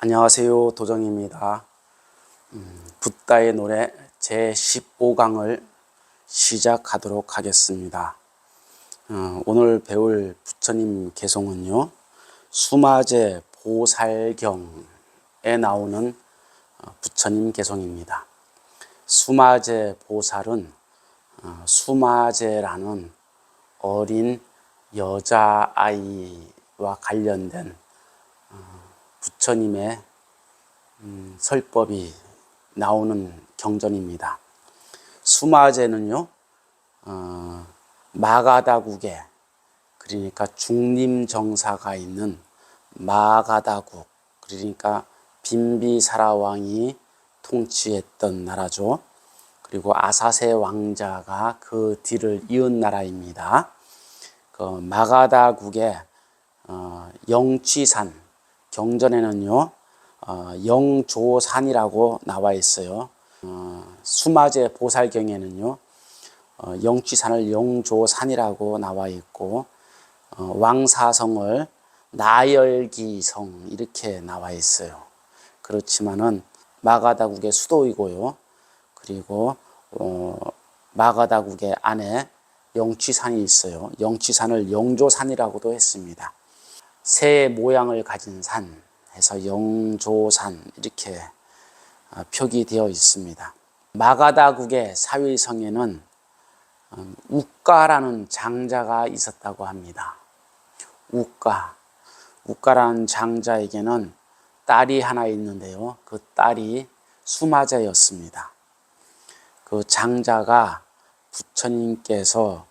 안녕하세요. 도정입니다. 붓다의 노래 제15강을 시작하도록 하겠습니다. 오늘 배울 부처님 개송은요, 수마제 보살경에 나오는 부처님 개송입니다. 수마제 보살은 수마제라는 어린 여자아이와 관련된 부처님의 설법이 나오는 경전입니다. 수마제는요, 마가다국에, 그러니까 중림정사가 있는 마가다국, 그러니까 빈비사라 왕이 통치했던 나라죠. 그리고 아사세 왕자가 그 뒤를 이은 나라입니다. 그 마가다국의 영취산, 경전에는요, 영조산이라고 나와 있어요. 수마제 보살경에는요, 영취산을 영조산이라고 나와 있고, 왕사성을 나열기성 이렇게 나와 있어요. 그렇지만은 마가다국의 수도이고요. 그리고 마가다국의 안에 영취산이 있어요. 영취산을 영조산이라고도 했습니다. 새의 모양을 가진 산 해서 영조산 이렇게 표기되어 있습니다. 마가다국의 사위성에는 우가라는 장자가 있었다고 합니다. 우가라는 장자에게는 딸이 하나 있는데요. 그 딸이 수마제였습니다. 그 장자가 부처님께서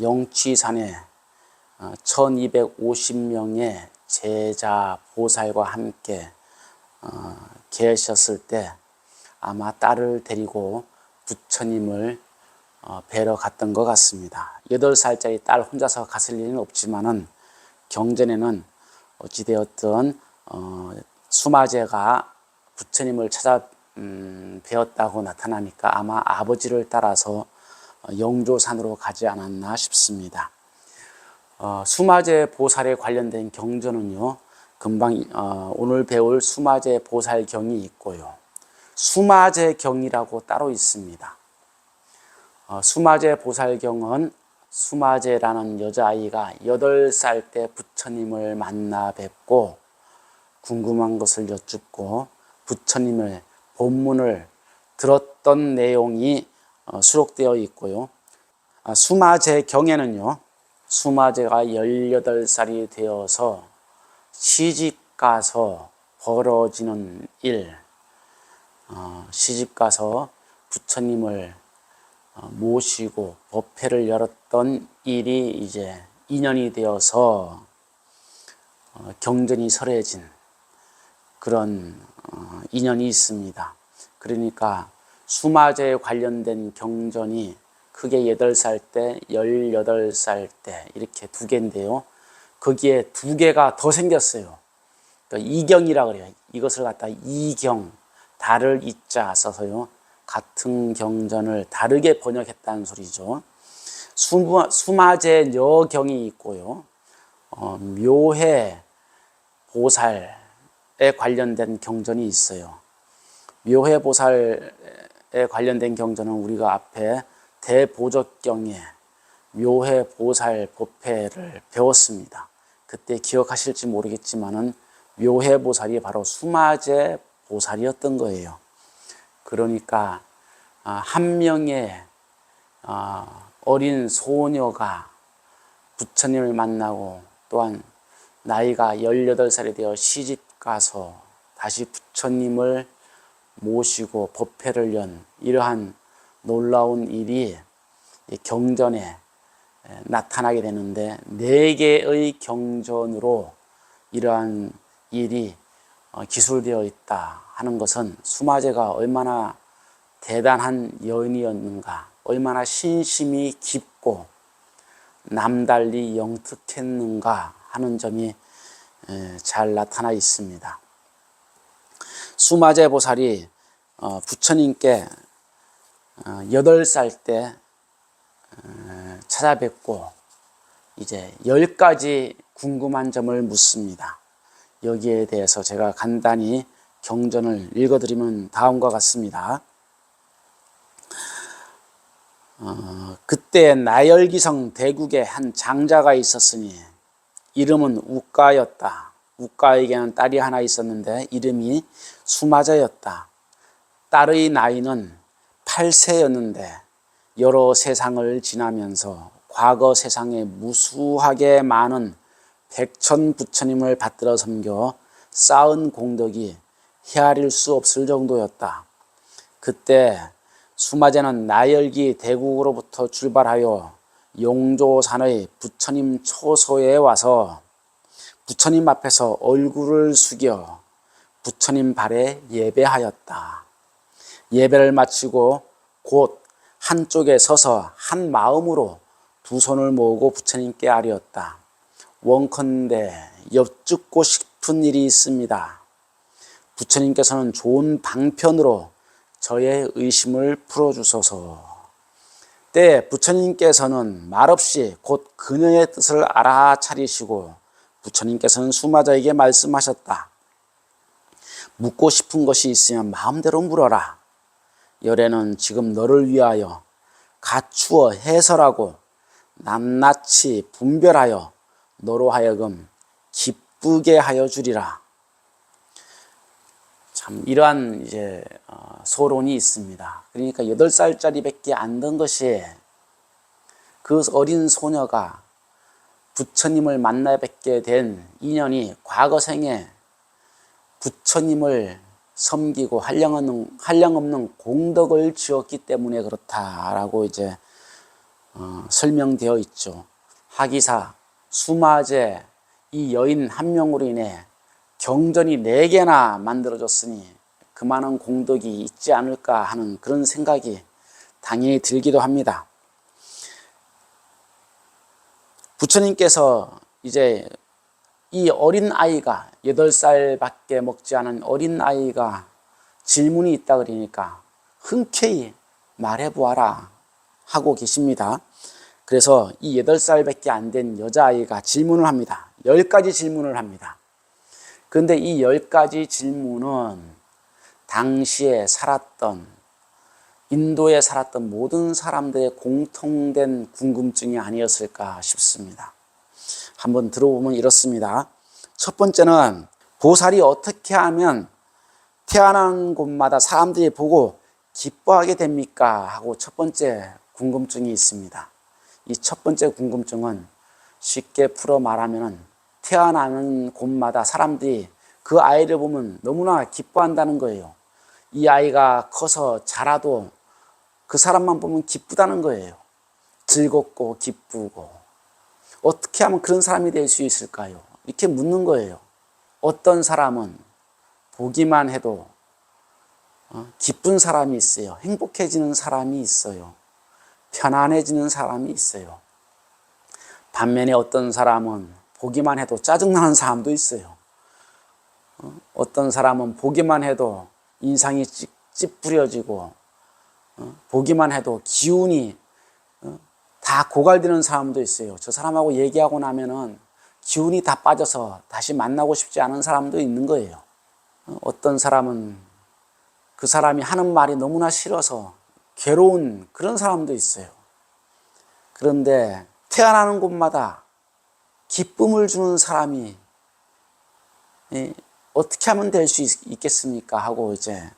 영취산에 1250명의 제자 보살과 함께 계셨을 때 아마 딸을 데리고 부처님을 뵈러 갔던 것 같습니다. 8살짜리 딸 혼자서 갔을 일은 없지만은 경전에는 어찌되었든 수마제가 부처님을 찾아 뵈었다고 나타나니까 아마 아버지를 따라서 영조산으로 가지 않았나 싶습니다. 수마제 보살에 관련된 경전은요, 금방 오늘 배울 수마제 보살경이 있고요, 수마제경이라고 따로 있습니다. 수마제 보살경은 수마제라는 여자아이가 8살 때 부처님을 만나 뵙고 궁금한 것을 여쭙고 부처님의 법문을 들었던 내용이 수록되어 있고요. 수마제경에는요, 수마제가 18살이 되어서 시집가서 벌어지는 일, 시집가서 부처님을 모시고 법회를 열었던 일이 이제 인연이 되어서 경전이 설해진 그런 인연이 있습니다. 그러니까 수마제에 관련된 경전이 크게 8살 때, 18살 때 이렇게 2개인데요. 거기에 2개가 더 생겼어요. 이경이라고 그래요. 이것을 갖다 이경, 다를 이자 써서요, 같은 경전을 다르게 번역했다는 소리죠. 수마제 여경이 있고요, 묘해 보살에 관련된 경전이 있어요. 묘해 보살에 관련된 경전은 우리가 앞에 대보적경에 묘해 보살 법회를 배웠습니다. 그때 기억하실지 모르겠지만은 묘해 보살이 바로 수마제 보살이었던 거예요. 그러니까 한 명의 어린 소녀가 부처님을 만나고 또한 나이가 18살이 되어 시집가서 다시 부처님을 모시고 법회를 연 이러한 놀라운 일이 경전에 나타나게 되는데, 4개의 경전으로 이러한 일이 기술되어 있다 하는 것은 수마제가 얼마나 대단한 여인이었는가, 얼마나 신심이 깊고 남달리 영특했는가 하는 점이 잘 나타나 있습니다. 수마제 보살이 부처님께 8살 때 찾아뵙고 이제 10가지 궁금한 점을 묻습니다. 여기에 대해서 제가 간단히 경전을 읽어드리면 다음과 같습니다. 그때 나열기성 대국에 한 장자가 있었으니 이름은 우가였다. 우가에게는 딸이 하나 있었는데 이름이 수마자였다. 딸의 나이는 8세였는데 여러 세상을 지나면서 과거 세상에 무수하게 많은 백천 부처님을 받들어 섬겨 쌓은 공덕이 헤아릴 수 없을 정도였다. 그때 수마제는 나열기 대국으로부터 출발하여 용조산의 부처님 초소에 와서 부처님 앞에서 얼굴을 숙여 부처님 발에 예배하였다. 예배를 마치고 곧 한쪽에 서서 한 마음으로 두 손을 모으고 부처님께 아뢰었다. 원컨대 여쭙고 싶은 일이 있습니다. 부처님께서는 좋은 방편으로 저의 의심을 풀어주소서. 때 부처님께서는 말없이 곧 그녀의 뜻을 알아차리시고 부처님께서는 수마자에게 말씀하셨다. 묻고 싶은 것이 있으면 마음대로 물어라. 열애는 지금 너를 위하여 갖추어 해설하고 낱낱이 분별하여 너로 하여금 기쁘게 하여 주리라. 참 이러한 이제 소론이 있습니다. 그러니까 8살짜리밖에 안 된 것이 그 어린 소녀가 부처님을 만나 뵙게 된 인연이 과거 생에 부처님을 섬기고 한량없는 공덕을 지었기 때문에 그렇다라고 이제 설명되어 있죠. 하기사 수마제 이 여인 한 명으로 인해 경전이 4개나 만들어졌으니 그만한 공덕이 있지 않을까 하는 그런 생각이 당연히 들기도 합니다. 부처님께서 이제 이 어린 아이가 8살밖에 먹지 않은 어린 아이가 질문이 있다 그러니까 흔쾌히 말해보아라 하고 계십니다. 그래서 이 8살밖에 안 된 여자아이가 질문을 합니다. 10가지 질문을 합니다. 그런데 이 10가지 질문은 당시에 살았던 인도에 살았던 모든 사람들의 공통된 궁금증이 아니었을까 싶습니다. 한번 들어보면 이렇습니다. 첫 번째는 보살이 어떻게 하면 태어난 곳마다 사람들이 보고 기뻐하게 됩니까? 하고 첫 번째 궁금증이 있습니다. 이 첫 번째 궁금증은 쉽게 풀어 말하면 태어나는 곳마다 사람들이 그 아이를 보면 너무나 기뻐한다는 거예요. 이 아이가 커서 자라도 그 사람만 보면 기쁘다는 거예요. 즐겁고 기쁘고. 어떻게 하면 그런 사람이 될 수 있을까요? 이렇게 묻는 거예요. 어떤 사람은 보기만 해도 기쁜 사람이 있어요. 행복해지는 사람이 있어요. 편안해지는 사람이 있어요. 반면에 어떤 사람은 보기만 해도 짜증나는 사람도 있어요. 어떤 사람은 보기만 해도 인상이 찌푸려지고 보기만 해도 기운이 다 고갈되는 사람도 있어요. 저 사람하고 얘기하고 나면은 기운이 다 빠져서 다시 만나고 싶지 않은 사람도 있는 거예요. 어떤 사람은 그 사람이 하는 말이 너무나 싫어서 괴로운 그런 사람도 있어요. 그런데 태어나는 곳마다 기쁨을 주는 사람이 어떻게 하면 될 수 있겠습니까? 하고 이제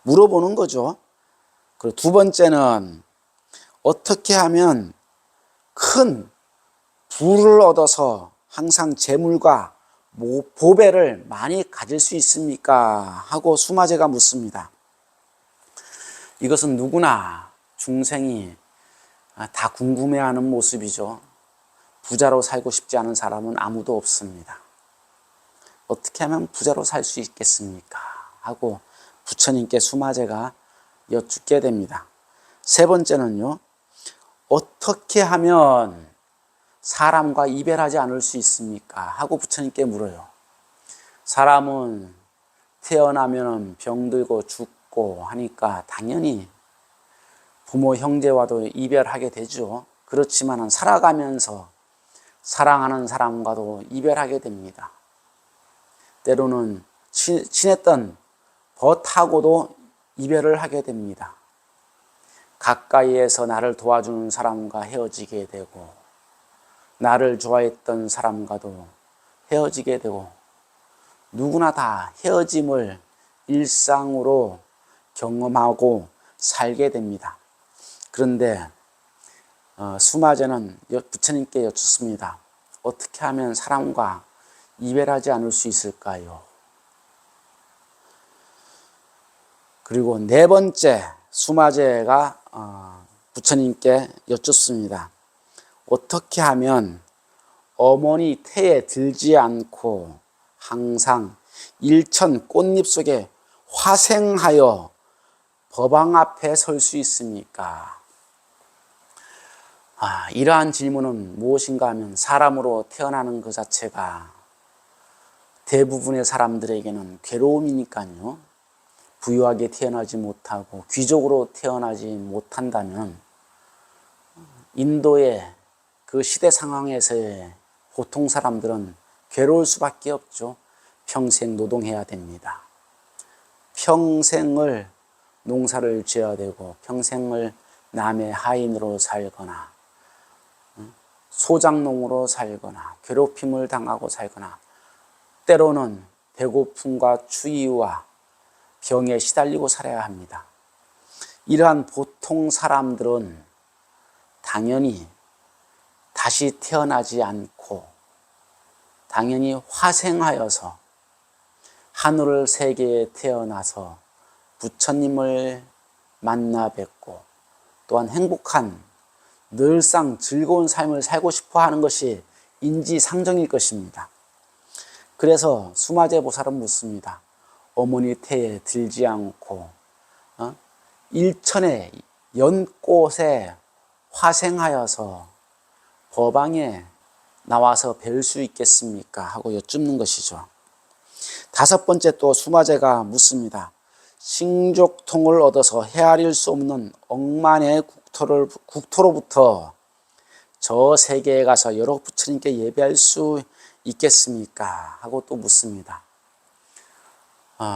물어보는 거죠. 그리고 두 번째는 어떻게 하면 큰 부를 얻어서 항상 재물과 보배를 많이 가질 수 있습니까? 하고 수마제가 묻습니다. 이것은 누구나 중생이 다 궁금해하는 모습이죠. 부자로 살고 싶지 않은 사람은 아무도 없습니다. 어떻게 하면 부자로 살 수 있겠습니까? 하고 부처님께 수마제가 여쭙게 됩니다. 세 번째는요. 어떻게 하면 사람과 이별하지 않을 수 있습니까? 하고 부처님께 물어요. 사람은 태어나면 병들고 죽고 하니까 당연히 부모 형제와도 이별하게 되죠. 그렇지만 살아가면서 사랑하는 사람과도 이별하게 됩니다. 때로는 친했던 벗하고도 이별을 하게 됩니다. 가까이에서 나를 도와주는 사람과 헤어지게 되고, 나를 좋아했던 사람과도 헤어지게 되고, 누구나 다 헤어짐을 일상으로 경험하고 살게 됩니다. 그런데 수마제는 부처님께 여쭙습니다. 어떻게 하면 사람과 이별하지 않을 수 있을까요? 그리고 네 번째 수마제가 부처님께 여쭙습니다. 어떻게 하면 어머니 태에 들지 않고 항상 일천 꽃잎 속에 화생하여 법왕 앞에 설 수 있습니까? 이러한 질문은 무엇인가 하면 사람으로 태어나는 것 자체가 대부분의 사람들에게는 괴로움이니까요. 부유하게 태어나지 못하고 귀족으로 태어나지 못한다면 인도의 그 시대 상황에서의 보통 사람들은 괴로울 수밖에 없죠. 평생 노동해야 됩니다. 평생을 농사를 지어야 되고 평생을 남의 하인으로 살거나 소장농으로 살거나 괴롭힘을 당하고 살거나 때로는 배고픔과 추위와 병에 시달리고 살아야 합니다. 이러한 보통 사람들은 당연히 다시 태어나지 않고 당연히 화생하여서 하늘 세계에 태어나서 부처님을 만나 뵙고 또한 행복한 늘상 즐거운 삶을 살고 싶어 하는 것이 인지상정일 것입니다. 그래서 수마제 보살은 묻습니다. 어머니 태에 들지 않고 일천의 연꽃에 화생하여서 법왕에 나와서 뵐 수 있겠습니까? 하고 여쭙는 것이죠. 다섯 번째 또 수마제가 묻습니다. 싱족통을 얻어서 헤아릴 수 없는 억만의 국토로부터 저 세계에 가서 여러 부처님께 예배할 수 있겠습니까? 하고 또 묻습니다.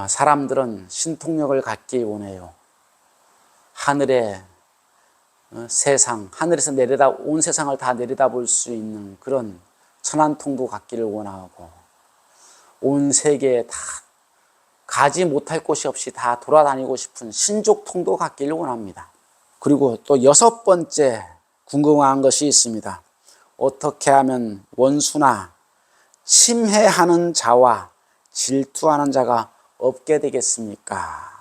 사람들은 신통력을 갖기 원해요. 하늘의 세상, 하늘에서 온 세상을 다 내려다볼 수 있는 그런 천안통도 갖기를 원하고 온 세계에 다 가지 못할 곳이 없이 다 돌아다니고 싶은 신족통도 갖기를 원합니다. 그리고 또 여섯 번째 궁금한 것이 있습니다. 어떻게 하면 원수나 침해하는 자와 질투하는 자가 없게 되겠습니까?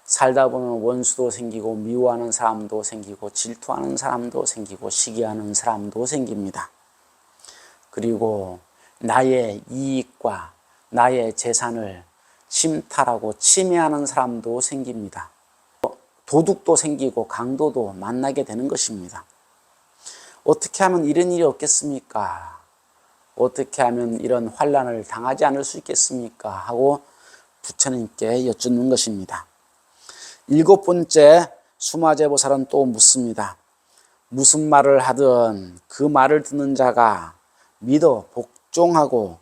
살다 보면 원수도 생기고 미워하는 사람도 생기고 질투하는 사람도 생기고 시기하는 사람도 생깁니다. 그리고 나의 이익과 나의 재산을 침탈하고 침해하는 사람도 생깁니다. 도둑도 생기고 강도도 만나게 되는 것입니다. 어떻게 하면 이런 일이 없겠습니까? 어떻게 하면 이런 환난을 당하지 않을 수 있겠습니까? 하고 부처님께 여쭙는 것입니다. 일곱 번째 수마제 보살은 또 묻습니다. 무슨 말을 하든 그 말을 듣는 자가 믿어 복종하고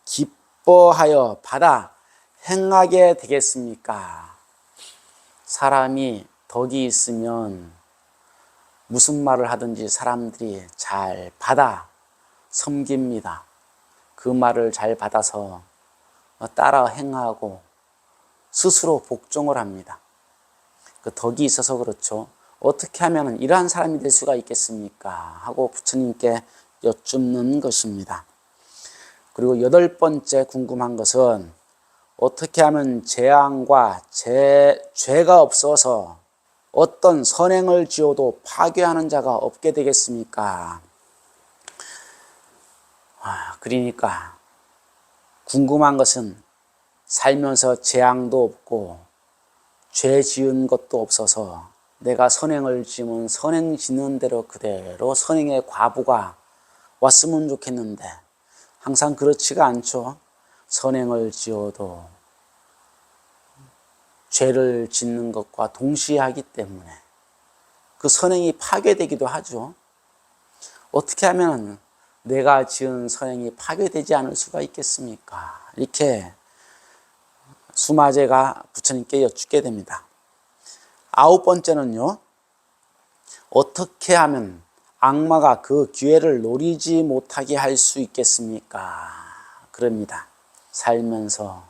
기뻐하여 받아 행하게 되겠습니까? 사람이 덕이 있으면 무슨 말을 하든지 사람들이 잘 받아 섬깁니다. 그 말을 잘 받아서 따라 행하고 스스로 복종을 합니다. 그 덕이 있어서 그렇죠. 어떻게 하면 이러한 사람이 될 수가 있겠습니까? 하고 부처님께 여쭙는 것입니다. 그리고 여덟 번째 궁금한 것은 어떻게 하면 재앙과 죄가 없어서 어떤 선행을 지어도 파괴하는 자가 없게 되겠습니까? 그러니까 궁금한 것은 살면서 재앙도 없고 죄 지은 것도 없어서 내가 선행을 지으면 선행 짓는 대로 그대로 선행의 과부가 왔으면 좋겠는데 항상 그렇지가 않죠. 선행을 지어도 죄를 짓는 것과 동시에 하기 때문에 그 선행이 파괴되기도 하죠. 어떻게 하면 내가 지은 선행이 파괴되지 않을 수가 있겠습니까? 이렇게 수마제가 부처님께 여쭙게 됩니다. 9번째는요. 어떻게 하면 악마가 그 기회를 노리지 못하게 할 수 있겠습니까? 그럽니다. 살면서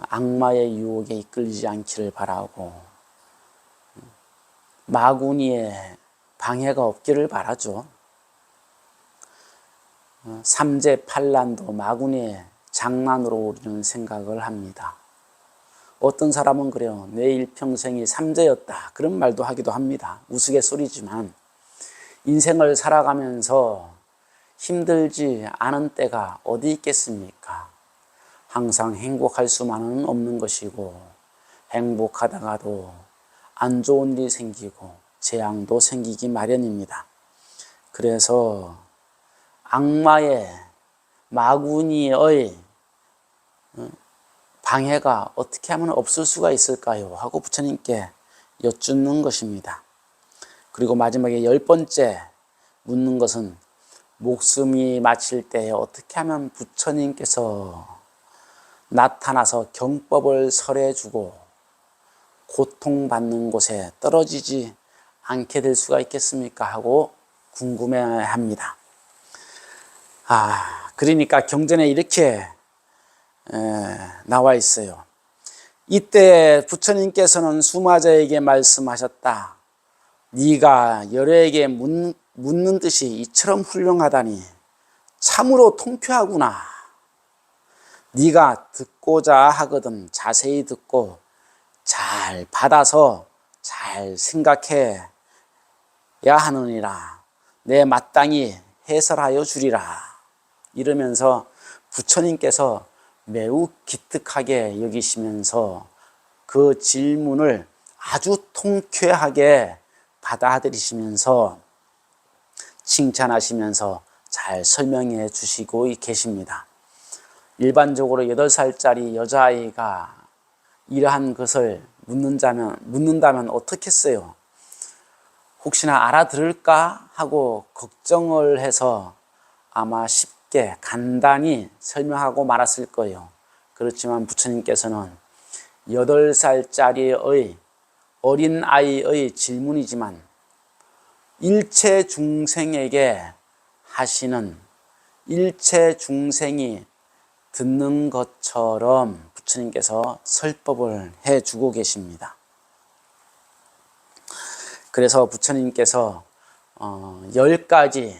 악마의 유혹에 이끌리지 않기를 바라고 마구니에 방해가 없기를 바라죠. 삼재팔란도 마구니에 장난으로 우리는 생각을 합니다. 어떤 사람은 그래요. 내 일평생이 삼재였다. 그런 말도 하기도 합니다. 우스갯소리지만 인생을 살아가면서 힘들지 않은 때가 어디 있겠습니까? 항상 행복할 수만은 없는 것이고 행복하다가도 안 좋은 일이 생기고 재앙도 생기기 마련입니다. 그래서 악마의 마구니의 방해가 어떻게 하면 없을 수가 있을까요? 하고 부처님께 여쭙는 것입니다. 그리고 마지막에 10번째 묻는 것은 목숨이 마칠 때 어떻게 하면 부처님께서 나타나서 경법을 설해주고 고통받는 곳에 떨어지지 않게 될 수가 있겠습니까? 하고 궁금해합니다. 그러니까 경전에 이렇게 나와 있어요. 이때 부처님께서는 수마자에게 말씀하셨다. 네가 여러에게 묻는 뜻이 이처럼 훌륭하다니 참으로 통쾌하구나. 네가 듣고자 하거든 자세히 듣고 잘 받아서 잘 생각해야 하느니라. 내 마땅히 해설하여 주리라. 이러면서 부처님께서 매우 기특하게 여기시면서 그 질문을 아주 통쾌하게 받아들이시면서 칭찬하시면서 잘 설명해 주시고 계십니다. 일반적으로 8살짜리 여자아이가 이러한 것을 묻는다면 어떻겠어요? 혹시나 알아들을까 하고 걱정을 해서 아마 쉽게 간단히 설명하고 말았을 거예요. 그렇지만 부처님께서는 8살짜리의 어린아이의 질문이지만 일체 중생에게 하시는 일체 중생이 듣는 것처럼 부처님께서 설법을 해주고 계십니다. 그래서 부처님께서 10가지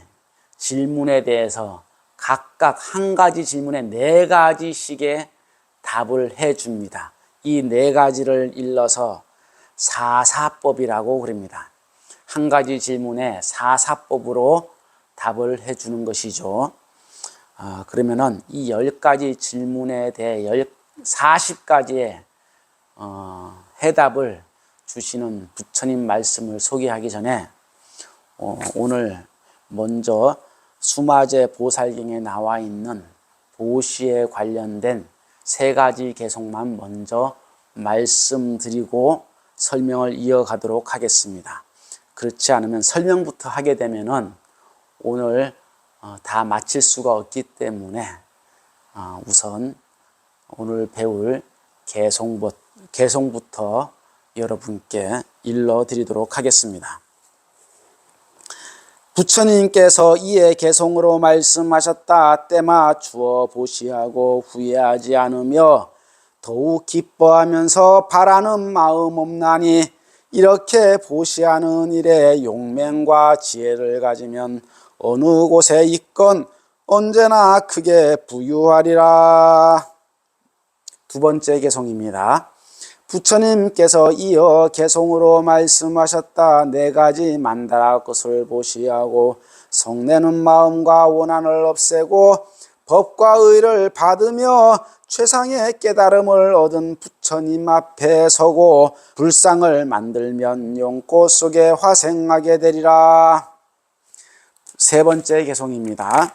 질문에 대해서 각각 한 가지 질문에 4가지씩의 답을 해줍니다. 이 4가지를 일러서 사사법이라고 그럽니다. 한 가지 질문에 사사법으로 답을 해주는 것이죠. 그러면은 이 10가지 질문에 대해 40가지의 해답을 주시는 부처님 말씀을 소개하기 전에 오늘 먼저 수마제 보살경에 나와 있는 보시에 관련된 3가지 개송만 먼저 말씀드리고 설명을 이어가도록 하겠습니다. 그렇지 않으면 설명부터 하게 되면은 오늘 다 마칠 수가 없기 때문에 우선 오늘 배울 개송부터 여러분께 일러드리도록 하겠습니다. 부처님께서 이에 개송으로 말씀하셨다. 때마 주어 보시하고 후회하지 않으며 더욱 기뻐하면서 바라는 마음 없나니 이렇게 보시하는 일에 용맹과 지혜를 가지면 어느 곳에 있건 언제나 크게 부유하리라. 2번째 개송입니다. 부처님께서 이어 개송으로 말씀하셨다. 4가지 만다라 것을 보시하고 성내는 마음과 원한을 없애고 법과 의를 받으며 최상의 깨달음을 얻은 부처님 앞에 서고 불상을 만들면 용꽃 속에 화생하게 되리라. 3번째 개송입니다.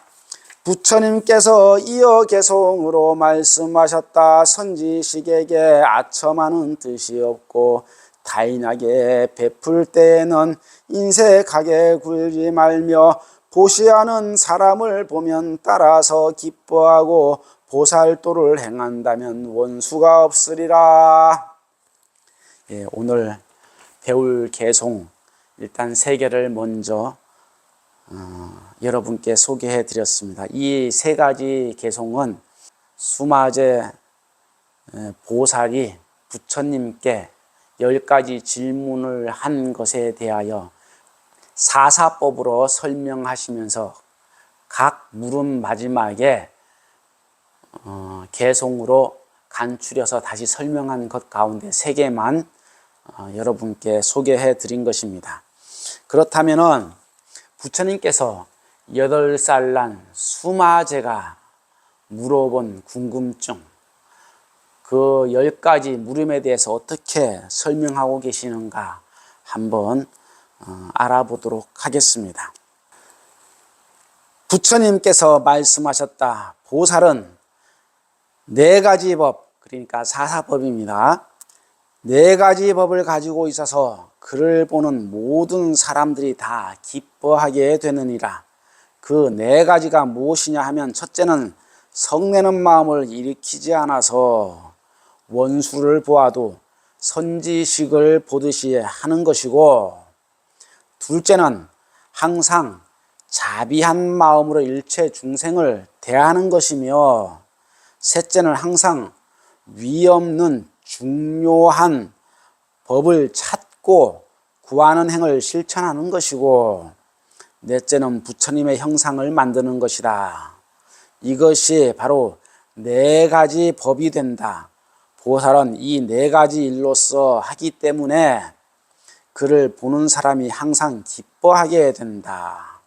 부처님께서 이어 개송으로 말씀하셨다. 선지식에게 아첨하는 뜻이 없고 타인에게 베풀 때에는 인색하게 굴지 말며 보시하는 사람을 보면 따라서 기뻐하고 보살도를 행한다면 원수가 없으리라. 예, 오늘 배울 개송 일단 세 개를 먼저 여러분께 소개해 드렸습니다. 이 세 가지 개송은 수마제 보살이 부처님께 10가지 질문을 한 것에 대하여 사사법으로 설명하시면서 각 물음 마지막에 개송으로 간추려서 다시 설명한 것 가운데 세 개만 여러분께 소개해 드린 것입니다. 그렇다면은 부처님께서 8살 난 수마제가 물어본 궁금증, 그 10가지 물음에 대해서 어떻게 설명하고 계시는가 한번 알아보도록 하겠습니다. 부처님께서 말씀하셨다. 보살은 4가지 법, 그러니까 사사법입니다. 4가지 법을 가지고 있어서 그를 보는 모든 사람들이 다 기뻐하게 되느니라. 그 4가지가 무엇이냐 하면, 첫째는 성내는 마음을 일으키지 않아서 원수를 보아도 선지식을 보듯이 하는 것이고, 둘째는 항상 자비한 마음으로 일체 중생을 대하는 것이며, 셋째는 항상 위없는 중요한 법을 찾고 구하는 행을 실천하는 것이고, 넷째는 부처님의 형상을 만드는 것이다. 이것이 바로 4가지 법이 된다. 보살은 이 4가지 일로서 하기 때문에 그를 보는 사람이 항상 기뻐하게 된다.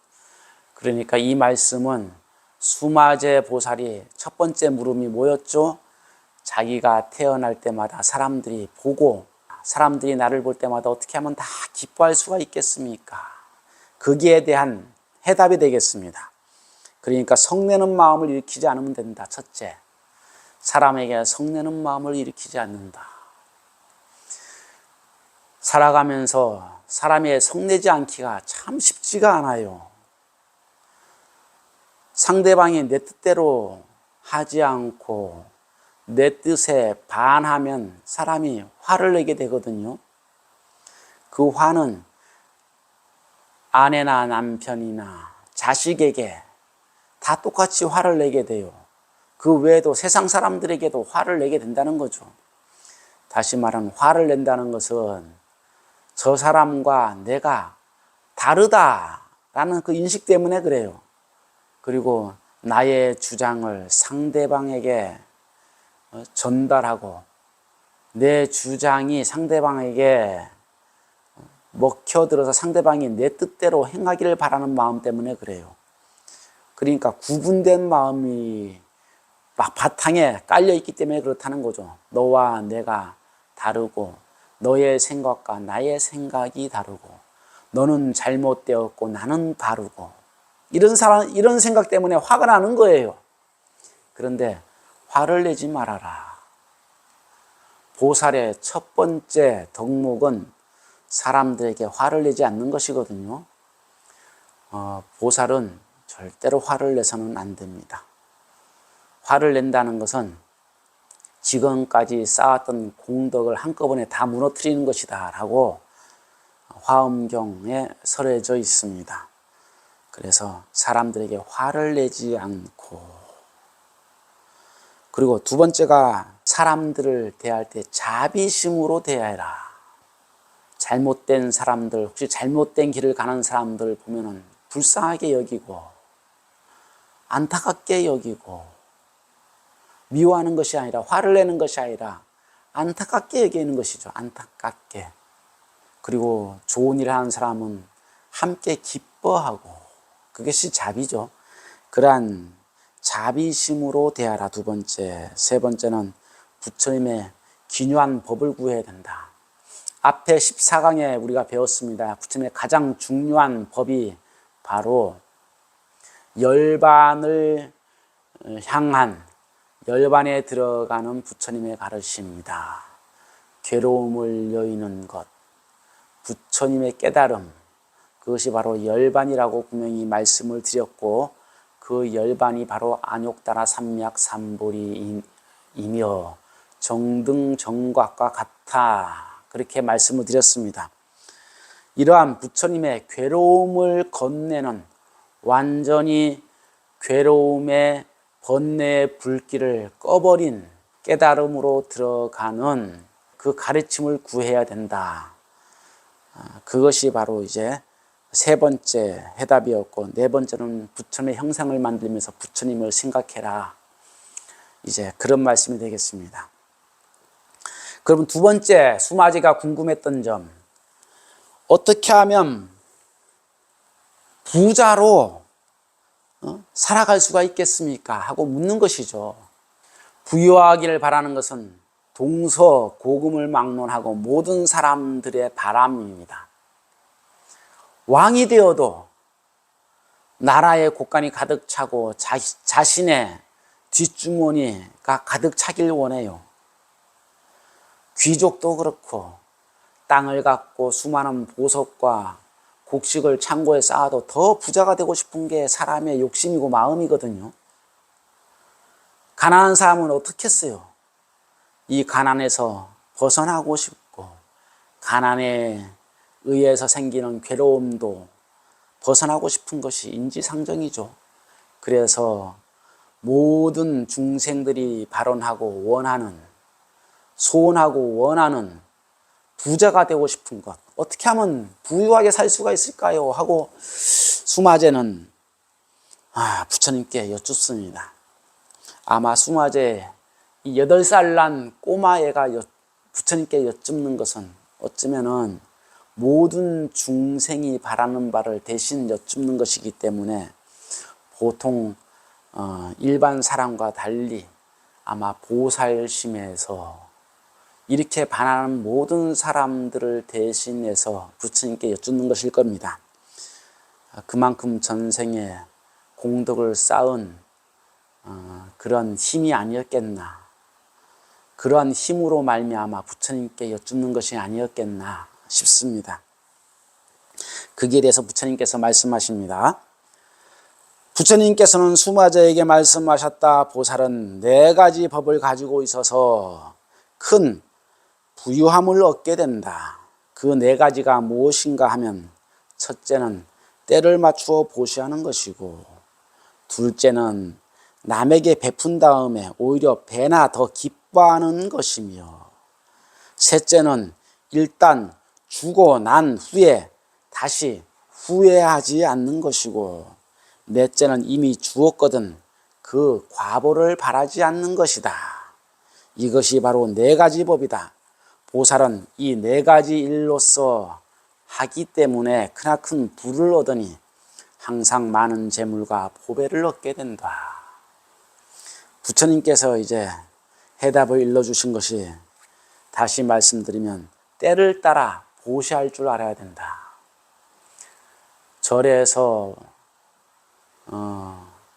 그러니까 이 말씀은 수마제 보살이 첫 번째 물음이 뭐였죠? 자기가 태어날 때마다 사람들이 보고, 사람들이 나를 볼 때마다 어떻게 하면 다 기뻐할 수가 있겠습니까? 거기에 대한 해답이 되겠습니다. 그러니까 성내는 마음을 일으키지 않으면 된다. 첫째, 사람에게 성내는 마음을 일으키지 않는다. 살아가면서 사람의 성내지 않기가 참 쉽지가 않아요. 상대방이 내 뜻대로 하지 않고 내 뜻에 반하면 사람이 화를 내게 되거든요. 그 화는 아내나 남편이나 자식에게 다 똑같이 화를 내게 돼요. 그 외에도 세상 사람들에게도 화를 내게 된다는 거죠. 다시 말하면 화를 낸다는 것은 저 사람과 내가 다르다라는 그 인식 때문에 그래요. 그리고 나의 주장을 상대방에게 전달하고 내 주장이 상대방에게 먹혀들어서 상대방이 내 뜻대로 행하기를 바라는 마음 때문에 그래요. 그러니까 구분된 마음이 막 바탕에 깔려있기 때문에 그렇다는 거죠. 너와 내가 다르고 너의 생각과 나의 생각이 다르고 너는 잘못되었고 나는 바르고 이런 생각 때문에 화가 나는 거예요. 그런데 화를 내지 말아라. 보살의 첫 번째 덕목은 사람들에게 화를 내지 않는 것이거든요. 보살은 절대로 화를 내서는 안 됩니다. 화를 낸다는 것은 지금까지 쌓았던 공덕을 한꺼번에 다 무너뜨리는 것이다 라고 화엄경에 설해져 있습니다. 그래서 사람들에게 화를 내지 않고, 그리고 두 번째가 사람들을 대할 때 자비심으로 대해라. 잘못된 사람들, 혹시 잘못된 길을 가는 사람들 보면은 불쌍하게 여기고 안타깝게 여기고 미워하는 것이 아니라, 화를 내는 것이 아니라 안타깝게 여기는 것이죠. 안타깝게. 그리고 좋은 일을 하는 사람은 함께 기뻐하고, 그것이 자비죠. 그러한 자비심으로 대하라. 두 번째. 세 번째는 부처님의 기묘한 법을 구해야 된다. 앞에 14강에 우리가 배웠습니다. 부처님의 가장 중요한 법이 바로 열반을 향한, 열반에 들어가는 부처님의 가르침입니다. 괴로움을 여의는 것, 부처님의 깨달음, 그것이 바로 열반이라고 분명히 말씀을 드렸고, 그 열반이 바로 안욕다나 삼약 삼보리이며 정등정각과 같아, 그렇게 말씀을 드렸습니다. 이러한 부처님의 괴로움을 건네는, 완전히 괴로움의 번뇌의 불길을 꺼버린 깨달음으로 들어가는 그 가르침을 구해야 된다. 그것이 바로 이제 세 번째 해답이었고, 네 번째는 부처님의 형상을 만들면서 부처님을 생각해라. 이제 그런 말씀이 되겠습니다. 그럼 두 번째, 수마지가 궁금했던 점, 어떻게 하면 부자로 살아갈 수가 있겠습니까? 하고 묻는 것이죠. 부유하기를 바라는 것은 동서고금을 막론하고 모든 사람들의 바람입니다. 왕이 되어도 나라의 곳간이 가득 차고 자신의 뒷주머니가 가득 차길 원해요. 귀족도 그렇고 땅을 갖고 수많은 보석과 곡식을 창고에 쌓아도 더 부자가 되고 싶은 게 사람의 욕심이고 마음이거든요. 가난한 사람은 어떻게 했어요? 이 가난에서 벗어나고 싶고, 가난에 의해서 생기는 괴로움도 벗어나고 싶은 것이 인지상정이죠. 그래서 모든 중생들이 발언하고 원하는, 소원하고 원하는 부자가 되고 싶은 것, 어떻게 하면 부유하게 살 수가 있을까요? 하고 수마제는 부처님께 여쭙습니다. 아마 수마제 이 8살 난 꼬마애가 부처님께 여쭙는 것은 어쩌면은 모든 중생이 바라는 바를 대신 여쭙는 것이기 때문에 보통 일반 사람과 달리 아마 보살심에서 이렇게 바라는 모든 사람들을 대신해서 부처님께 여쭙는 것일 겁니다. 그만큼 전생에 공덕을 쌓은 그런 힘이 아니었겠나, 그러한 힘으로 말미암아 부처님께 여쭙는 것이 아니었겠나 싶습니다. 거기에 대해서 부처님께서 말씀하십니다. 부처님께서는 수마제에게 말씀하셨다. 보살은 4가지 법을 가지고 있어서 큰 부유함을 얻게 된다. 그 4가지가 무엇인가 하면, 첫째는 때를 맞추어 보시하는 것이고, 둘째는 남에게 베푼 다음에 오히려 배나 더 기뻐하는 것이며, 셋째는 일단 주고 난 후에 다시 후회하지 않는 것이고, 넷째는 이미 주었거든 그 과보를 바라지 않는 것이다. 이것이 바로 4가지 법이다. 보살은 이 4가지 일로서 하기 때문에 크나큰 부를 얻으니 항상 많은 재물과 보배를 얻게 된다. 부처님께서 이제 해답을 일러주신 것이, 다시 말씀드리면 때를 따라 보시할 줄 알아야 된다. 절에서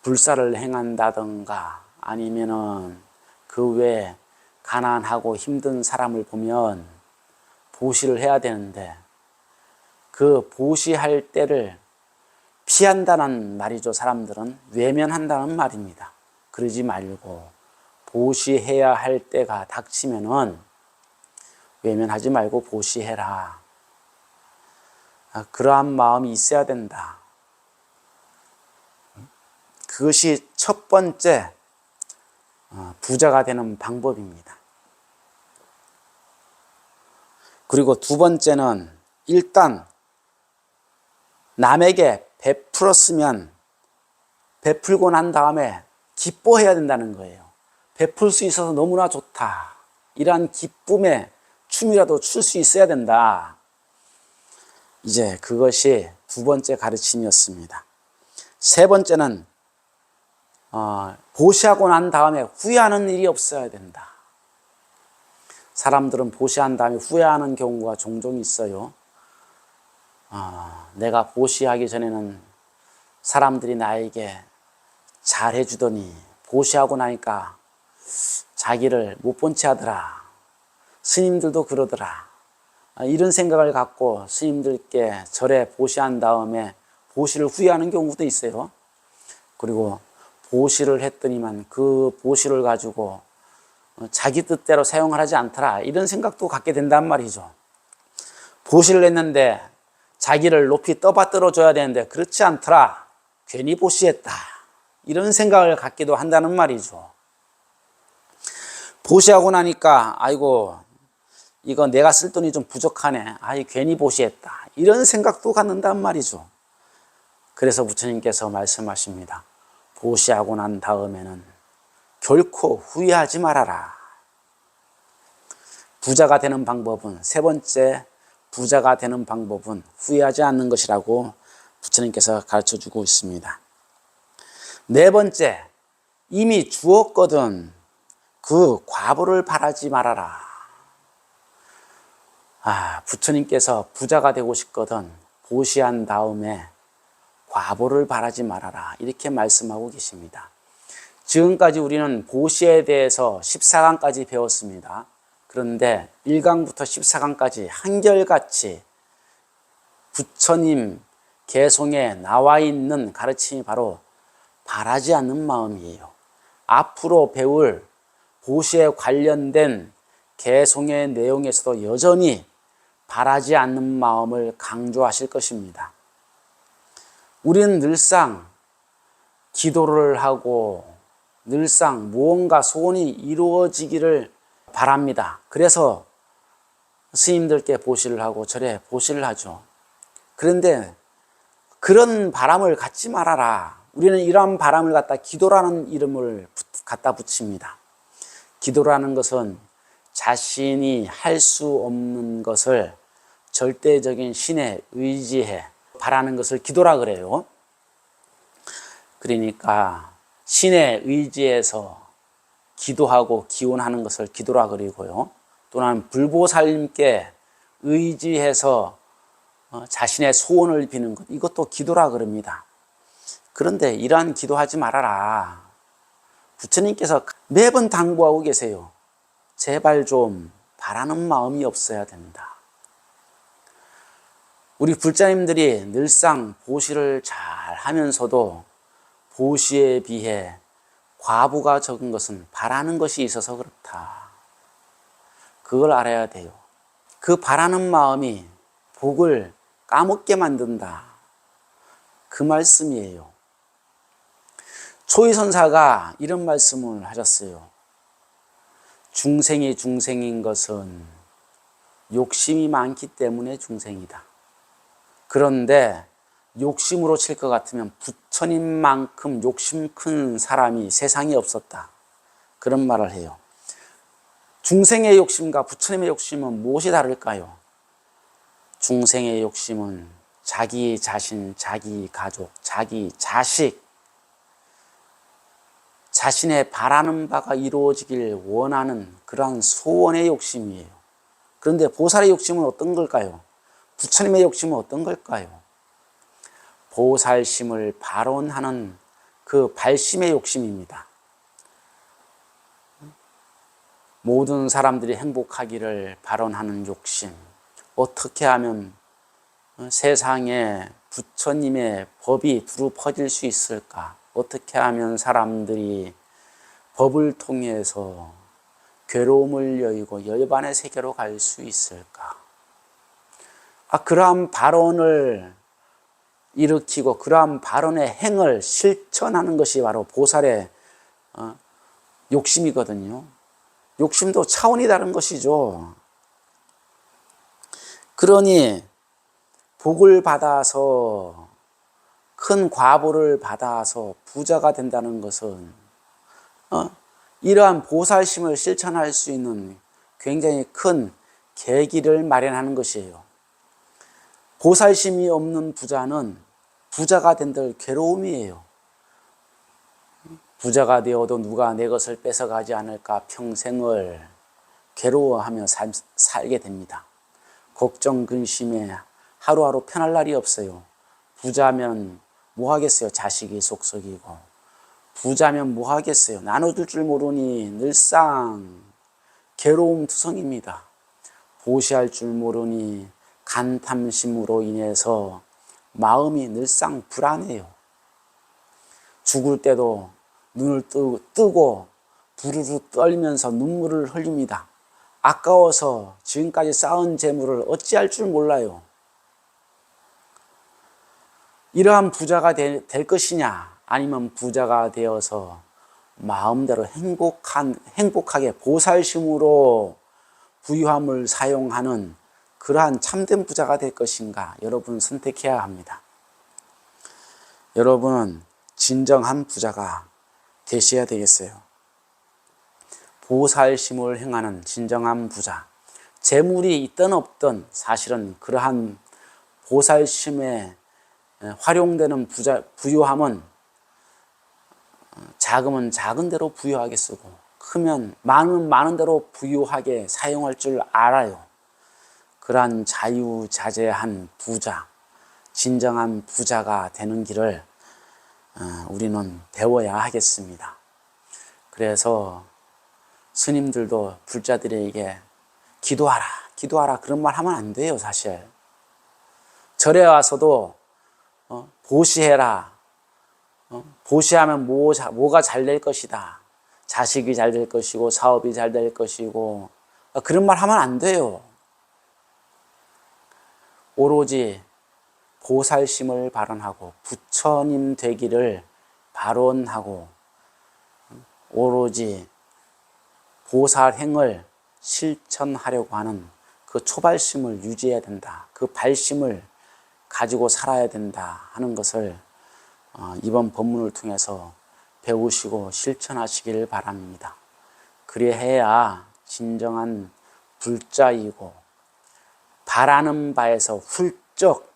불사를 행한다든가 아니면은 그 외에 가난하고 힘든 사람을 보면 보시를 해야 되는데, 그 보시할 때를 피한다는 말이죠. 사람들은 외면한다는 말입니다. 그러지 말고 보시해야 할 때가 닥치면은 외면하지 말고 보시해라. 그러한 마음이 있어야 된다. 그것이 첫 번째 부자가 되는 방법입니다. 그리고 두 번째는 일단 남에게 베풀었으면 베풀고 난 다음에 기뻐해야 된다는 거예요. 베풀 수 있어서 너무나 좋다. 이러한 기쁨에 춤이라도 출 수 있어야 된다. 이제 그것이 두 번째 가르침이었습니다. 세 번째는 보시하고 난 다음에 후회하는 일이 없어야 된다. 사람들은 보시한 다음에 후회하는 경우가 종종 있어요. 내가 보시하기 전에는 사람들이 나에게 잘해주더니 보시하고 나니까 자기를 못 본 채 하더라. 스님들도 그러더라. 이런 생각을 갖고 스님들께 절에 보시한 다음에 보시를 후회하는 경우도 있어요. 그리고 보시를 했더니만 그 보시를 가지고 자기 뜻대로 사용을 하지 않더라, 이런 생각도 갖게 된단 말이죠. 보시를 했는데 자기를 높이 떠받들어 줘야 되는데 그렇지 않더라, 괜히 보시했다, 이런 생각을 갖기도 한다는 말이죠. 보시하고 나니까 아이고 이거 내가 쓸 돈이 좀 부족하네, 아이 괜히 보시했다, 이런 생각도 갖는단 말이죠. 그래서 부처님께서 말씀하십니다. 보시하고 난 다음에는 결코 후회하지 말아라. 부자가 되는 방법은, 세 번째 부자가 되는 방법은 후회하지 않는 것이라고 부처님께서 가르쳐주고 있습니다. 네 번째, 이미 주었거든 그 과보를 바라지 말아라. 부처님께서 부자가 되고 싶거든 보시한 다음에 과보를 바라지 말아라, 이렇게 말씀하고 계십니다. 지금까지 우리는 보시에 대해서 14강까지 배웠습니다. 그런데 1강부터 14강까지 한결같이 부처님 개송에 나와 있는 가르침이 바로 바라지 않는 마음이에요. 앞으로 배울 보시에 관련된 개송의 내용에서도 여전히 바라지 않는 마음을 강조하실 것입니다. 우리는 늘상 기도를 하고 늘상 무언가 소원이 이루어지기를 바랍니다. 그래서 스님들께 보시를 하고 절에 보시를 하죠. 그런데 그런 바람을 갖지 말아라. 우리는 이러한 바람을 갖다 기도라는 이름을 갖다 붙입니다. 기도라는 것은 자신이 할 수 없는 것을 절대적인 신에 의지해 바라는 것을 기도라 그래요. 그러니까 신에 의지해서 기도하고 기원하는 것을 기도라 그리고요. 또는 불보살님께 의지해서 자신의 소원을 비는 것, 이것도 기도라 그럽니다. 그런데 이러한 기도하지 말아라. 부처님께서 매번 당부하고 계세요. 제발 좀 바라는 마음이 없어야 된다. 우리 불자님들이 늘상 보시를 잘 하면서도 보시에 비해 과부가 적은 것은 바라는 것이 있어서 그렇다. 그걸 알아야 돼요. 그 바라는 마음이 복을 까먹게 만든다, 그 말씀이에요. 초이선사가 이런 말씀을 하셨어요. 중생이 중생인 것은 욕심이 많기 때문에 중생이다. 그런데 욕심으로 칠 것 같으면 부처님만큼 욕심 큰 사람이 세상에 없었다, 그런 말을 해요. 중생의 욕심과 부처님의 욕심은 무엇이 다를까요? 중생의 욕심은 자기 자신, 자기 가족, 자기 자식, 자신의 바라는 바가 이루어지길 원하는 그러한 소원의 욕심이에요. 그런데 보살의 욕심은 어떤 걸까요? 부처님의 욕심은 어떤 걸까요? 보살심을 발언하는 그 발심의 욕심입니다. 모든 사람들이 행복하기를 발언하는 욕심, 어떻게 하면 세상에 부처님의 법이 두루 퍼질 수 있을까? 어떻게 하면 사람들이 법을 통해서 괴로움을 여의고 열반의 세계로 갈 수 있을까? 그러한 발언을 일으키고 그러한 발언의 행을 실천하는 것이 바로 보살의 욕심이거든요. 욕심도 차원이 다른 것이죠. 그러니 복을 받아서 큰 과보를 받아서 부자가 된다는 것은 이러한 보살심을 실천할 수 있는 굉장히 큰 계기를 마련하는 것이에요. 보살심이 없는 부자는 부자가 된들 괴로움이에요. 부자가 되어도 누가 내 것을 뺏어가지 않을까 평생을 괴로워하며 살게 됩니다. 걱정, 근심에 하루하루 편할 날이 없어요. 부자면 뭐 하겠어요? 자식이 속썩이고. 부자면 뭐 하겠어요? 나눠줄 줄 모르니 늘상 괴로움 투성입니다. 보시할 줄 모르니 간탐심으로 인해서 마음이 늘상 불안해요. 죽을 때도 눈을 뜨고 부르르 떨면서 눈물을 흘립니다. 아까워서 지금까지 쌓은 재물을 어찌할 줄 몰라요. 이러한 부자가 될 것이냐, 아니면 부자가 되어서 마음대로 행복하게 보살심으로 부유함을 사용하는 그러한 참된 부자가 될 것인가, 여러분은 선택해야 합니다. 여러분은 진정한 부자가 되셔야 되겠어요. 보살심을 행하는 진정한 부자. 재물이 있든 없든 사실은 그러한 보살심에 활용되는 부유함은 작으면 작은 대로 부유하게 쓰고 크면 많은 대로 부유하게 사용할 줄 알아요. 그러한 자유자재한 부자, 진정한 부자가 되는 길을 우리는 배워야 하겠습니다. 그래서 스님들도 불자들에게 기도하라 그런 말 하면 안 돼요. 사실 절에 와서도 보시해라, 보시하면 뭐가 잘 될 것이다, 자식이 잘 될 것이고 사업이 잘 될 것이고 그런 말 하면 안 돼요. 오로지 보살심을 발언하고 부처님 되기를 발언하고 오로지 보살행을 실천하려고 하는 그 초발심을 유지해야 된다. 그 발심을 가지고 살아야 된다 하는 것을 이번 법문을 통해서 배우시고 실천하시길 바랍니다. 그래야 진정한 불자이고 바라는 바에서 훌쩍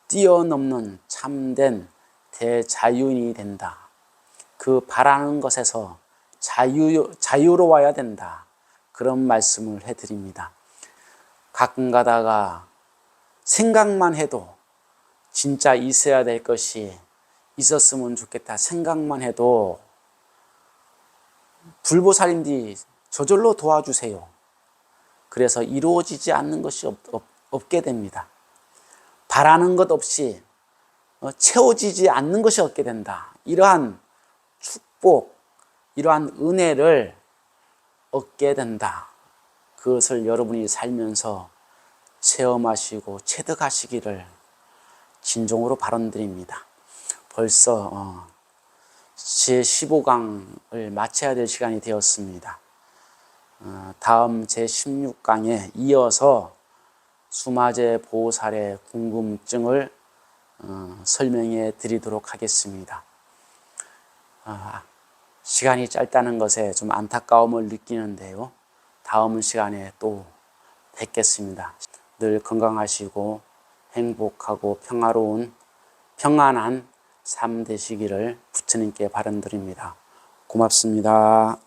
뛰어넘는 참된 대자유인이 된다. 그 바라는 것에서 자유로워야 된다. 그런 말씀을 해드립니다. 가끔 가다가 생각만 해도 진짜 있어야 될 것이 있었으면 좋겠다 생각만 해도 불보살님들이 저절로 도와주세요. 그래서 이루어지지 않는 것이 없게 됩니다. 바라는 것 없이 채워지지 않는 것이 없게 된다. 이러한 축복, 이러한 은혜를 얻게 된다. 그것을 여러분이 살면서 체험하시고 체득하시기를 진정으로 발언드립니다. 벌써 제15강을 마쳐야 될 시간이 되었습니다. 다음 제16강에 이어서 수마제 보살의 궁금증을 설명해 드리도록 하겠습니다. 시간이 짧다는 것에 좀 안타까움을 느끼는데요. 다음 시간에 또 뵙겠습니다. 늘 건강하시고 행복하고 평안한 삶 되시기를 부처님께 바람드립니다. 고맙습니다.